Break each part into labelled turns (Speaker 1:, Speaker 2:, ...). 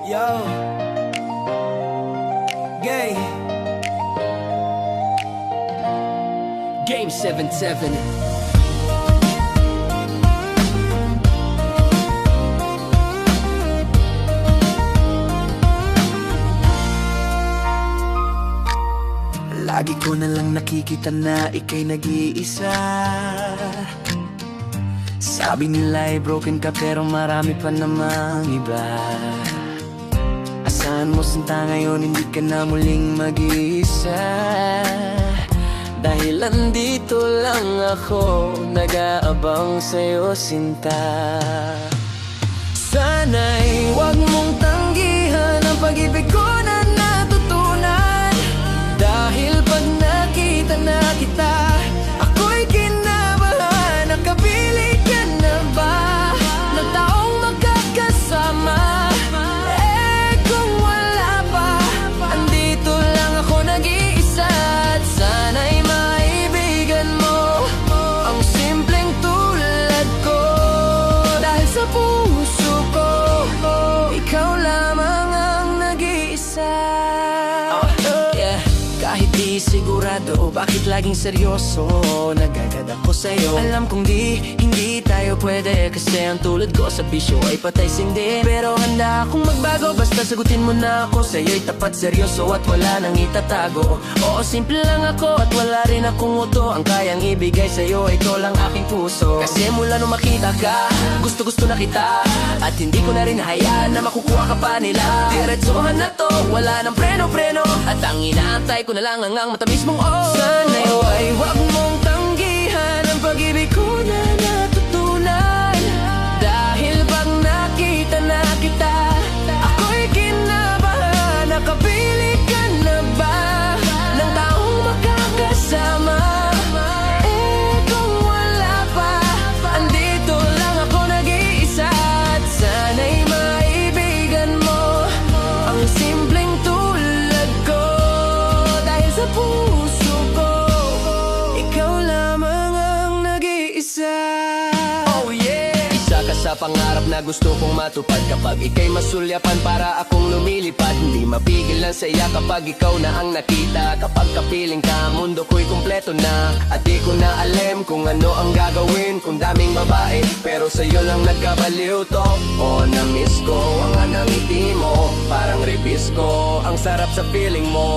Speaker 1: Yo, gay.
Speaker 2: Game 77.
Speaker 1: Lagi ko na lang nakikita na ika'y nag-iisa. Sabi nila ay broken ka pero marami pa namang iba. Asahan mo sinta ngayon hindi ka na muling mag-iisa. Dahil andito lang ako nag-aabang sa'yo sinta. Sana'y huwag mong tanggihan ang pag-ibig ko na natutunan. Dahil pag nakita na kita, ako'y kinabahan. Nakapili ka na ba ng taong magkakasama? Eh kung wala pa, andito lang ako nag-iisa. At sana'y maibigan mo ang simpleng tulad ko. Dahil sa puso ko, ikaw lamang ang nag-iisa. Kahit di sigurado, bakit laging seryoso? Nagagad ako sa'yo. Alam kong hindi tayo pwede. Kasi ang tulad ko sa bisyo ay patay sindi. Pero handa akong magbago, basta sagutin mo na ako. Sa'yo'y tapat, seryoso at wala nang itatago. Oo, simple lang ako at wala rin akong uto. Ang kayang ibigay sa'yo, ito lang aking puso. Kasi mula nung makita ka, gusto na kita. At hindi ko na rin hayaan na makukuha ka pa nila. Diretsuhan na to, wala nang preno-preno. At ang inaantay ko na lang ang matamis mong oh. Sana'y huwag mong tanggihan ang pag-ibig ko na natutunan. Dahil pag nakita na kita, ako'y kinabahan. Nakapili ka na ba ng taong makakasama? Eh kung wala pa, andito lang ako nag-iisa. At sana'y maibigan mo ang simpleng tulad ko. Dahil sa puso ko, ikaw lamang ang nag-iisa. Oh yeah! Isa ka sa pangarap na gusto kong matupad. Kapag ika'y masulyapan para akong lumilipad, hindi mapigil ang saya kapag ikaw na ang nakita. Kapag kapiling ka, mundo ko'y kumpleto na. At di ko na alam kung ano ang gagawin. Kung daming babae, pero sa'yo lang nagkabaliw to. Oh, na-miss ko ang anang ngiti mo. Parang ribis ko, ang sarap sa feeling mo.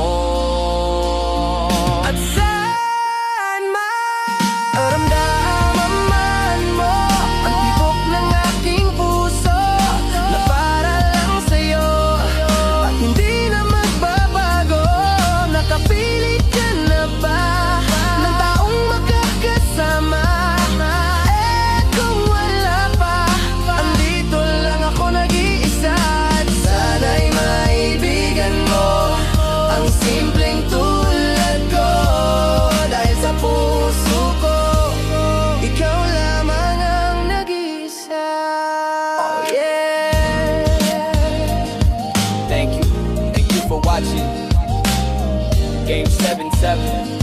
Speaker 1: At saan maramdaman man mo ang tibok ng aking puso na para lang sa'yo at hindi na magbabago. Nakapili ka na ba ng taong makakasama? Eh kung wala pa, andito lang ako nag-iisa. At sana'y maibigan mo ang simpleng tulad ko. Dahil sa puso ko, ikaw lamang ang nag-iisa. Oh yeah! Thank you for watching Game 77.